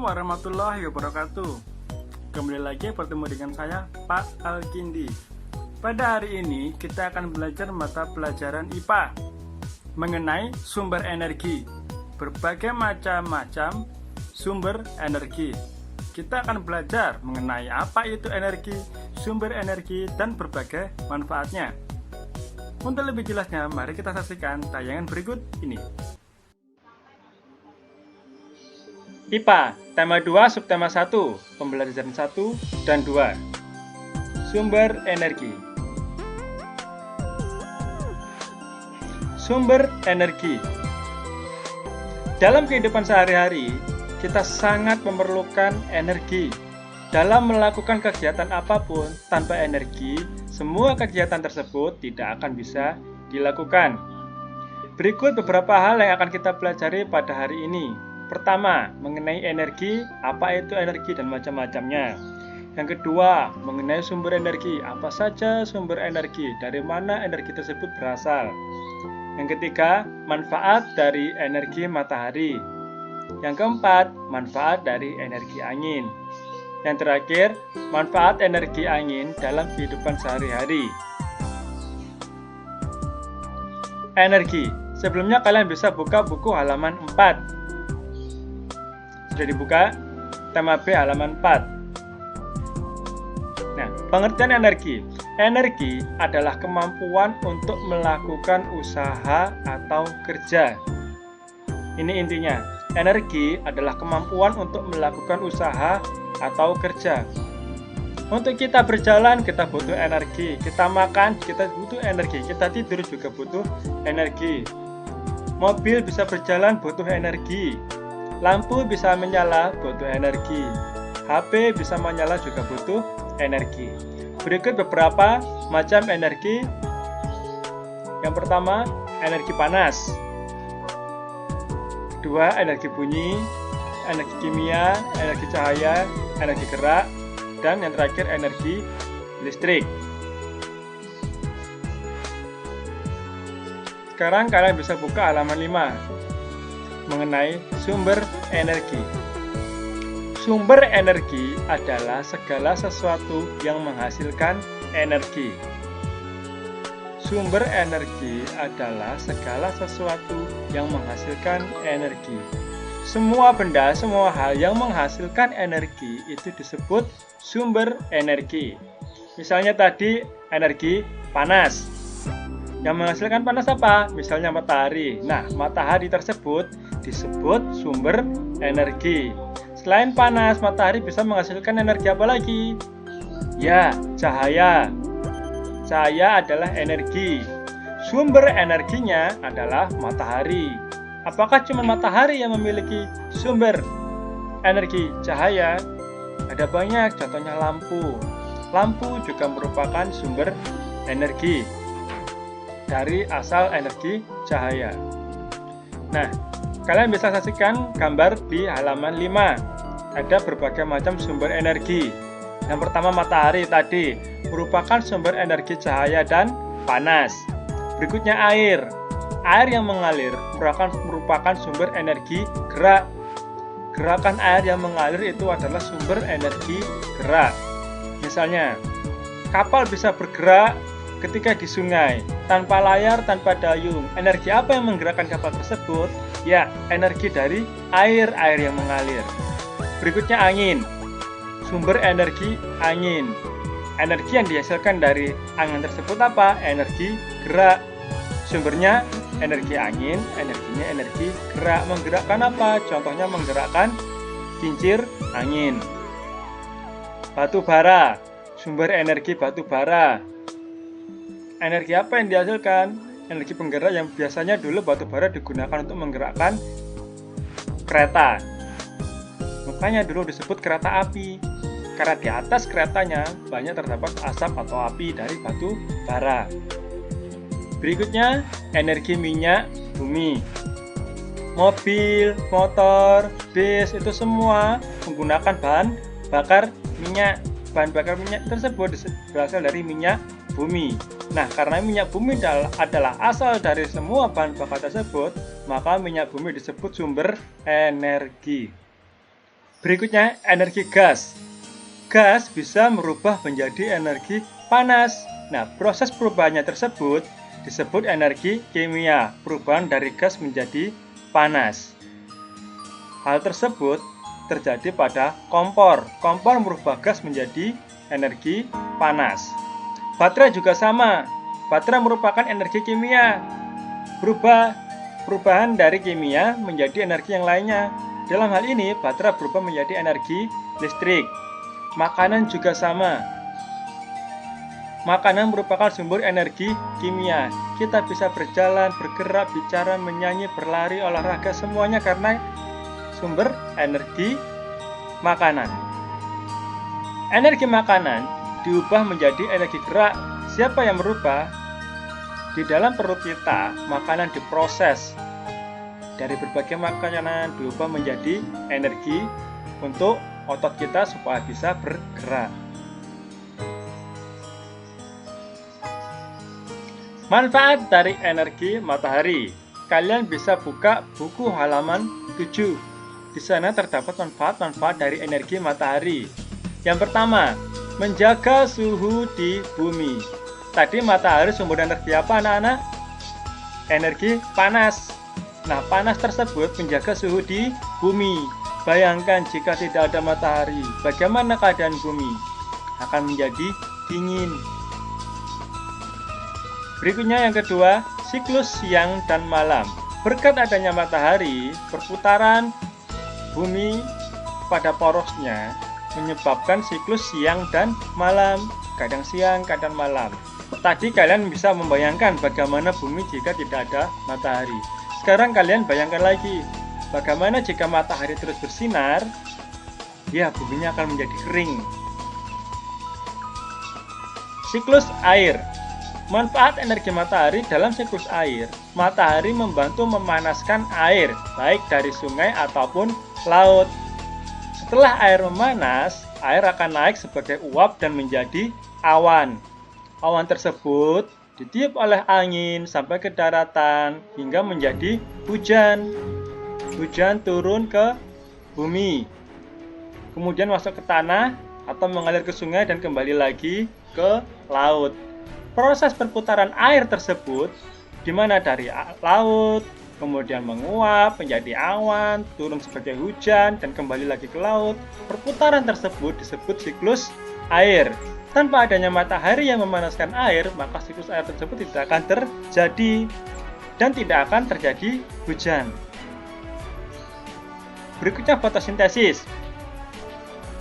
Assalamualaikum warahmatullahi wabarakatuh. Kembali lagi bertemu dengan saya, Pak Alkindi. Pada hari ini kita akan belajar mata pelajaran IPA mengenai sumber energi. Berbagai macam sumber energi. Kita akan belajar mengenai apa itu energi, sumber energi, dan berbagai manfaatnya. Untuk lebih jelasnya, mari kita saksikan tayangan berikut ini. IPA, tema 2, subtema 1, pembelajaran 1 dan 2. Sumber energi. Sumber energi. Dalam kehidupan sehari-hari, kita sangat memerlukan energi. Dalam melakukan kegiatan apapun, tanpa energi, semua kegiatan tersebut tidak akan bisa dilakukan. Berikut beberapa hal yang akan kita pelajari pada hari ini. Pertama, mengenai energi, apa itu energi dan macam-macamnya. Yang kedua, mengenai sumber energi, apa saja sumber energi, dari mana energi tersebut berasal. Yang ketiga, manfaat dari energi matahari. Yang keempat, manfaat dari energi angin. Yang terakhir, manfaat energi angin dalam kehidupan sehari-hari. Energi. Sebelumnya kalian bisa buka buku halaman 4. Sudah dibuka, tema B halaman 4. Nah, pengertian energi. Energi adalah kemampuan untuk melakukan usaha atau kerja. Ini intinya. Energi adalah kemampuan untuk melakukan usaha atau kerja. Untuk kita berjalan, kita butuh energi. Kita makan, kita butuh energi. Kita tidur juga butuh energi. Mobil bisa berjalan, butuh energi. Lampu bisa menyala, butuh energi. HP bisa menyala juga butuh energi. Berikut beberapa macam energi. Yang pertama, energi panas. Kedua, energi bunyi, energi kimia, energi cahaya, energi gerak, dan yang terakhir energi listrik. Sekarang kalian bisa buka halaman 5. Mengenai sumber energi. Sumber energi adalah segala sesuatu yang menghasilkan energi. Sumber energi adalah segala sesuatu yang menghasilkan energi. Semua benda, semua hal yang menghasilkan energi itu disebut sumber energi. Misalnya tadi energi panas. Yang menghasilkan panas apa? Misalnya matahari. Nah, matahari tersebut disebut sumber energi. Selain panas, matahari bisa menghasilkan energi apa lagi? Ya, cahaya. Cahaya adalah energi. Sumber energinya adalah matahari. Apakah cuma matahari yang memiliki sumber energi cahaya? Ada banyak, contohnya lampu. Lampu juga merupakan sumber energi dari asal energi cahaya. Nah, kalian bisa saksikan gambar di halaman 5. Ada berbagai macam sumber energi. Yang pertama, matahari tadi merupakan sumber energi cahaya dan panas. Berikutnya air. Air yang mengalir merupakan sumber energi gerak. Gerakan air yang mengalir itu adalah sumber energi gerak. Misalnya, kapal bisa bergerak ketika di sungai, tanpa layar, tanpa dayung. Energi apa yang menggerakkan kapal tersebut? Ya, energi dari air yang mengalir. Berikutnya angin. Sumber energi angin. Energi yang dihasilkan dari angin tersebut apa? Energi gerak. Sumbernya energi angin, energinya energi gerak. Menggerakkan apa? Contohnya menggerakkan kincir angin. Batu bara. Sumber energi batu bara. Energi apa yang dihasilkan? Energi penggerak yang biasanya dulu batu bara digunakan untuk menggerakkan kereta. Makanya dulu disebut kereta api. Karena di atas keretanya banyak terdapat asap atau api dari batu bara. Berikutnya, energi minyak bumi. Mobil, motor, bis, itu semua menggunakan bahan bakar minyak. Bahan bakar minyak tersebut berasal dari minyak bumi. Nah, karena minyak bumi adalah asal dari semua bahan bakar tersebut, maka minyak bumi disebut sumber energi. Berikutnya, energi gas. Gas bisa berubah menjadi energi panas. Nah, proses perubahannya tersebut disebut energi kimia, perubahan dari gas menjadi panas. Hal tersebut terjadi pada kompor. Kompor merubah gas menjadi energi panas. Baterai juga sama. Baterai merupakan energi kimia. Perubahan dari kimia menjadi energi yang lainnya. Dalam hal ini, baterai berubah menjadi energi listrik. Makanan juga sama. Makanan merupakan sumber energi kimia. Kita bisa berjalan, bergerak, bicara, menyanyi, berlari, olahraga, semuanya karena sumber energi makanan. Energi makanan diubah menjadi energi gerak. Siapa yang merubah? Di dalam perut kita, makanan diproses. Dari berbagai makanan diubah menjadi energi untuk otot kita supaya bisa bergerak. Manfaat dari energi matahari. Kalian bisa buka buku halaman 7. Di sana terdapat manfaat-manfaat dari energi matahari. Yang pertama, menjaga suhu di bumi. Tadi matahari sumber energi apa, anak-anak? Energi panas. Nah, panas tersebut menjaga suhu di bumi. Bayangkan jika tidak ada matahari, bagaimana keadaan bumi? Akan menjadi dingin. Berikutnya yang kedua, siklus siang dan malam. Berkat adanya matahari, perputaran bumi pada porosnya menyebabkan siklus siang dan malam. Kadang siang, kadang malam. Tadi kalian bisa membayangkan bagaimana bumi jika tidak ada matahari. Sekarang kalian bayangkan lagi, bagaimana jika matahari terus bersinar? Ya, buminya akan menjadi kering. Siklus air. Manfaat energi matahari dalam siklus air. Matahari membantu memanaskan air, baik dari sungai ataupun laut. Setelah air memanas, air akan naik sebagai uap dan menjadi awan. Awan tersebut ditiup oleh angin sampai ke daratan hingga menjadi hujan. Hujan turun ke bumi, kemudian masuk ke tanah atau mengalir ke sungai dan kembali lagi ke laut. Proses perputaran air tersebut di mana dari laut kemudian menguap menjadi awan, turun sebagai hujan dan kembali lagi ke laut. Perputaran tersebut disebut siklus air. Tanpa adanya matahari yang memanaskan air, maka siklus air tersebut tidak akan terjadi dan tidak akan terjadi hujan. Berikutnya fotosintesis.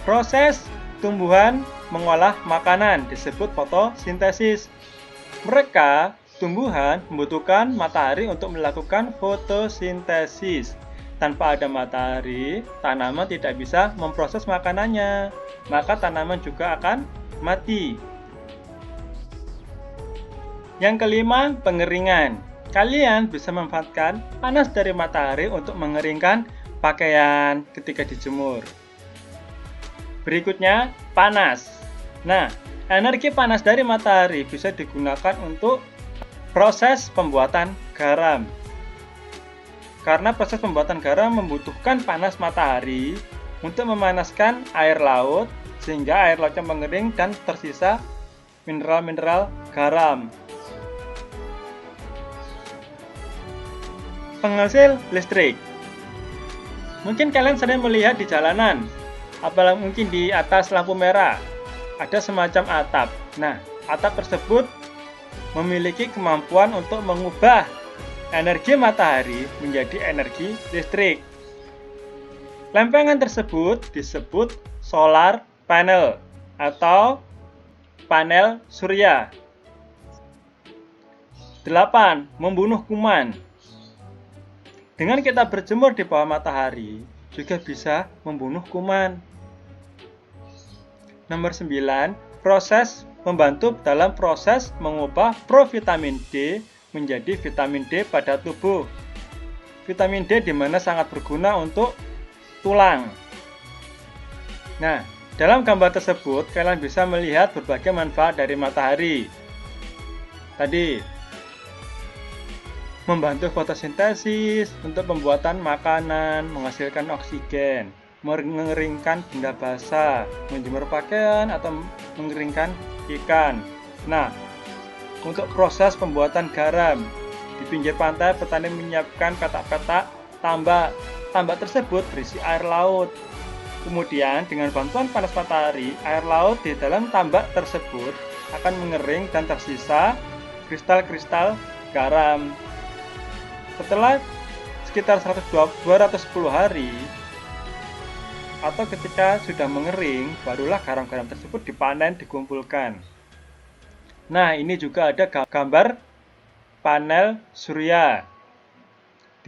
Proses tumbuhan mengolah makanan disebut fotosintesis. Mereka, tumbuhan, membutuhkan matahari untuk melakukan fotosintesis. Tanpa ada matahari, tanaman tidak bisa memproses makanannya, maka tanaman juga akan mati. Yang kelima, pengeringan. Kalian bisa memanfaatkan panas dari matahari untuk mengeringkan pakaian ketika dijemur. Berikutnya, panas. Nah, energi panas dari matahari bisa digunakan untuk proses pembuatan garam. Karena proses pembuatan garam membutuhkan panas matahari untuk memanaskan air laut, sehingga air lautnya mengering dan tersisa mineral-mineral garam. Penghasil listrik. Mungkin kalian sering melihat di jalanan, apalagi mungkin di atas lampu merah, ada semacam atap. Nah, atap tersebut memiliki kemampuan untuk mengubah energi matahari menjadi energi listrik. Lempengan tersebut disebut solar panel atau panel surya. 8. Membunuh kuman. Dengan kita berjemur di bawah matahari juga bisa membunuh kuman. Nomor 9. Membantu dalam proses mengubah provitamin D menjadi vitamin D pada tubuh. Vitamin D di mana sangat berguna untuk tulang. Nah, dalam gambar tersebut, kalian bisa melihat berbagai manfaat dari matahari. Tadi, membantu fotosintesis untuk pembuatan makanan, menghasilkan oksigen. mengeringkan benda basah, menjemur pakaian, atau mengeringkan ikan. Nah, untuk proses pembuatan garam, di pinggir pantai petani menyiapkan petak-petak tambak. Tambak tersebut berisi air laut. Kemudian dengan bantuan panas matahari, air laut di dalam tambak tersebut akan mengering dan tersisa kristal-kristal garam. Setelah sekitar 210 hari atau ketika sudah mengering, barulah garam-garam tersebut dipanen, dikumpulkan. Nah, ini juga ada gambar panel surya,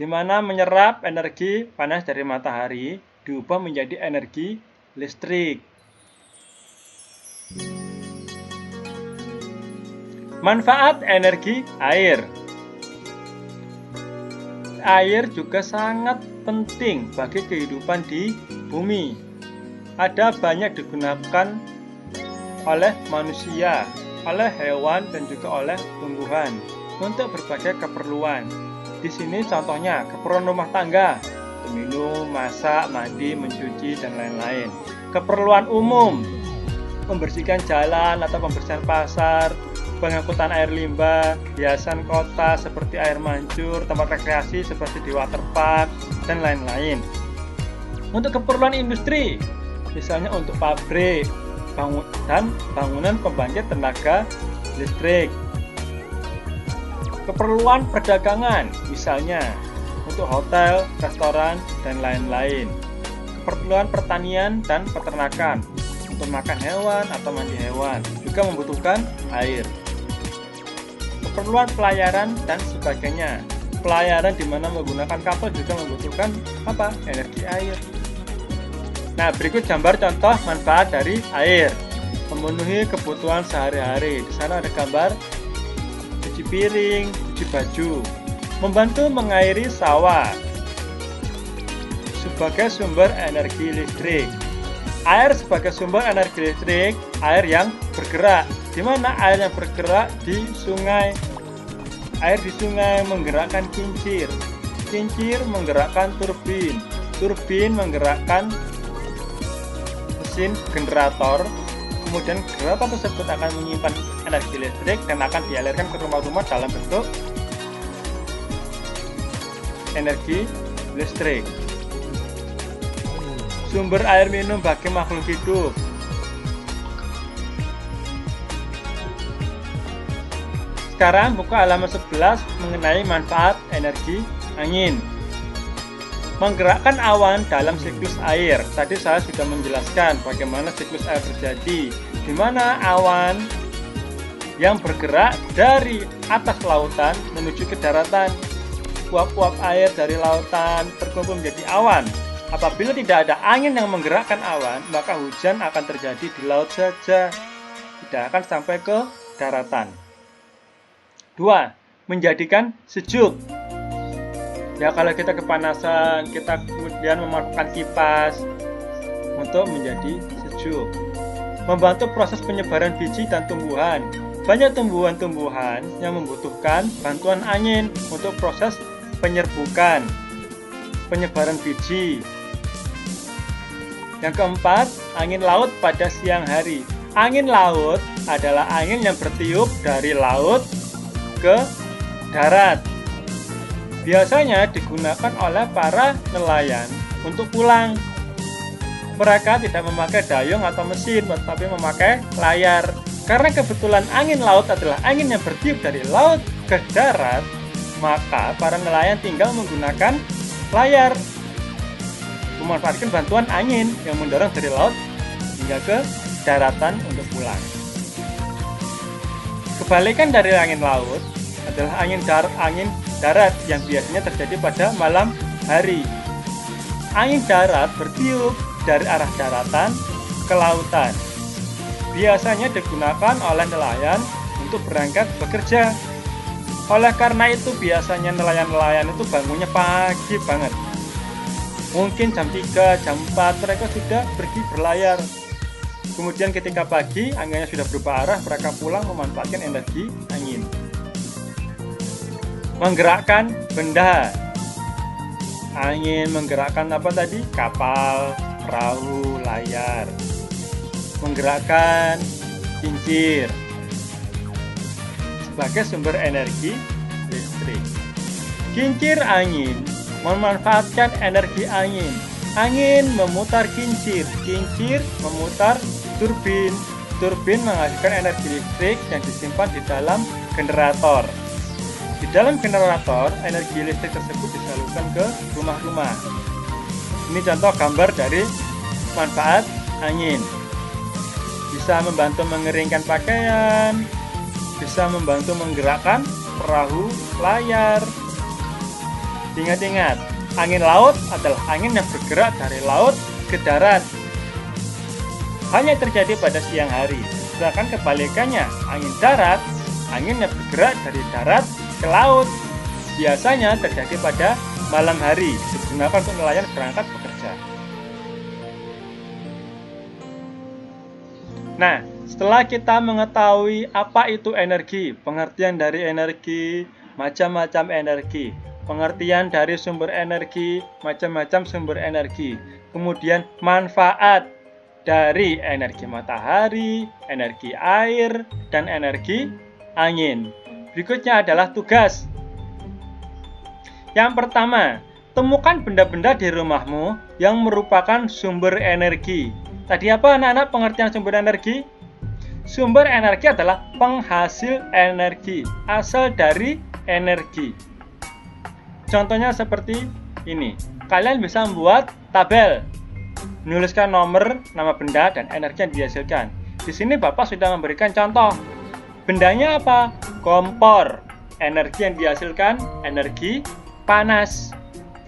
di mana menyerap energi panas dari matahari diubah menjadi energi listrik. Manfaat energi air. Air juga sangat penting bagi kehidupan di bumi. Ada banyak digunakan oleh manusia, oleh hewan, dan juga oleh tumbuhan untuk berbagai keperluan. Di sini contohnya keperluan rumah tangga, minum, masak, mandi, mencuci, dan lain-lain. Keperluan umum, membersihkan jalan atau pembersihan pasar, pengangkutan air limbah, hiasan kota seperti air mancur, tempat rekreasi seperti di waterpark, dan lain-lain. Untuk keperluan industri, misalnya untuk pabrik dan bangunan pembangkit tenaga listrik. Keperluan perdagangan, misalnya untuk hotel, restoran, dan lain-lain. Keperluan pertanian dan peternakan, untuk makan hewan atau mandi hewan, juga membutuhkan air. Keperluan pelayaran dan sebagainya. Pelayaran di mana menggunakan kapal juga membutuhkan energi air. Nah, berikut gambar contoh manfaat dari air. Memenuhi kebutuhan sehari-hari. Di sana ada gambar cuci piring, cuci baju, membantu mengairi sawah, sebagai sumber energi listrik. Air sebagai sumber energi listrik, air yang bergerak. Di mana air yang bergerak? Di sungai. Air di sungai menggerakkan kincir. Kincir menggerakkan turbin. Turbin menggerakkan mesin generator. Kemudian generator tersebut akan menyimpan energi listrik dan akan dialirkan ke rumah-rumah dalam bentuk energi listrik. Sumber air minum bagi makhluk hidup. Sekarang buka halaman 11 mengenai manfaat energi angin. Menggerakkan awan dalam siklus air. Tadi saya sudah menjelaskan bagaimana siklus air terjadi, di mana awan yang bergerak dari atas lautan menuju ke daratan. Uap-uap air dari lautan terkumpul menjadi awan. Apabila tidak ada angin yang menggerakkan awan, maka hujan akan terjadi di laut saja, tidak akan sampai ke daratan. 2. Menjadikan sejuk. Ya, kalau kita kepanasan, kita kemudian memanfaatkan kipas untuk menjadi sejuk. Membantu proses penyebaran biji dan tumbuhan. Banyak tumbuhan-tumbuhan yang membutuhkan bantuan angin untuk proses penyerbukan, penyebaran biji. Yang keempat, angin laut pada siang hari. Angin laut adalah angin yang bertiup dari laut ke darat. Biasanya digunakan oleh para nelayan untuk pulang. Mereka tidak memakai dayung atau mesin, tetapi memakai layar. Karena kebetulan angin laut adalah angin yang bertiup dari laut ke darat, maka para nelayan tinggal menggunakan layar, memanfaatkan bantuan angin yang mendorong dari laut hingga ke daratan untuk pulang. Kebalikan dari angin laut adalah angin darat yang biasanya terjadi pada malam hari. Angin darat bertiup dari arah daratan ke lautan. Biasanya digunakan oleh nelayan untuk berangkat bekerja. Oleh karena itu biasanya nelayan-nelayan itu bangunnya pagi banget. Mungkin jam 3, jam 4 mereka sudah pergi berlayar. Kemudian ketika pagi anginnya sudah berubah arah, mereka pulang memanfaatkan energi angin. Menggerakkan benda. Angin menggerakkan apa tadi? Kapal, perahu layar. Menggerakkan kincir sebagai sumber energi listrik. Kincir angin memanfaatkan energi angin. Angin memutar kincir, kincir memutar turbin. Turbin menghasilkan energi listrik yang disimpan di dalam generator. Di dalam generator, energi listrik tersebut disalurkan ke rumah-rumah. Ini contoh gambar dari manfaat angin. Bisa membantu mengeringkan pakaian, bisa membantu menggerakkan perahu layar. Ingat-ingat, angin laut adalah angin yang bergerak dari laut ke darat. Hanya terjadi pada siang hari. Sedangkan kebalikannya, angin darat, angin yang bergerak dari darat ke laut. Biasanya terjadi pada malam hari, digunakan untuk nelayan berangkat bekerja. Nah, setelah kita mengetahui apa itu energi, pengertian dari energi, macam-macam energi, pengertian dari sumber energi, macam-macam sumber energi, kemudian manfaat dari energi matahari, energi air, dan energi angin. Berikutnya adalah tugas. Yang pertama, temukan benda-benda di rumahmu yang merupakan sumber energi. Tadi apa anak-anak pengertian sumber energi? Sumber energi adalah penghasil energi, asal dari energi. Contohnya seperti ini. Kalian bisa membuat tabel, menuliskan nomor, nama benda, dan energi yang dihasilkan. Di sini Bapak sudah memberikan contoh. Bendanya apa? Kompor. Energi yang dihasilkan, energi panas.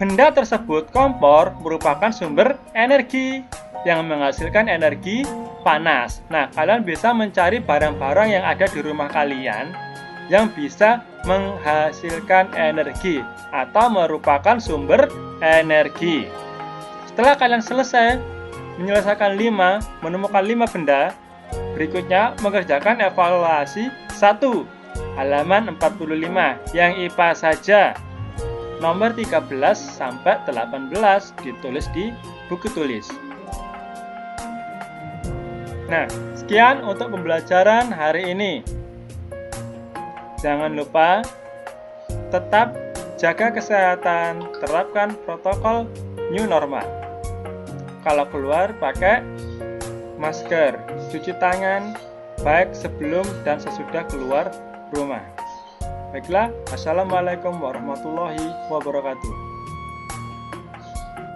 Benda tersebut, kompor, merupakan sumber energi yang menghasilkan energi panas. Nah, kalian bisa mencari barang-barang yang ada di rumah kalian yang bisa menghasilkan energi atau merupakan sumber energi. Setelah kalian selesai menyelesaikan menemukan 5 benda, berikutnya mengerjakan evaluasi 1, halaman 45 yang IPA saja. Nomor 13 sampai 18 ditulis di buku tulis. Nah, sekian untuk pembelajaran hari ini. Jangan lupa tetap jaga kesehatan, terapkan protokol new normal. Kalau keluar pakai masker, cuci tangan baik sebelum dan sesudah keluar rumah. Baiklah, assalamualaikum warahmatullahi wabarakatuh.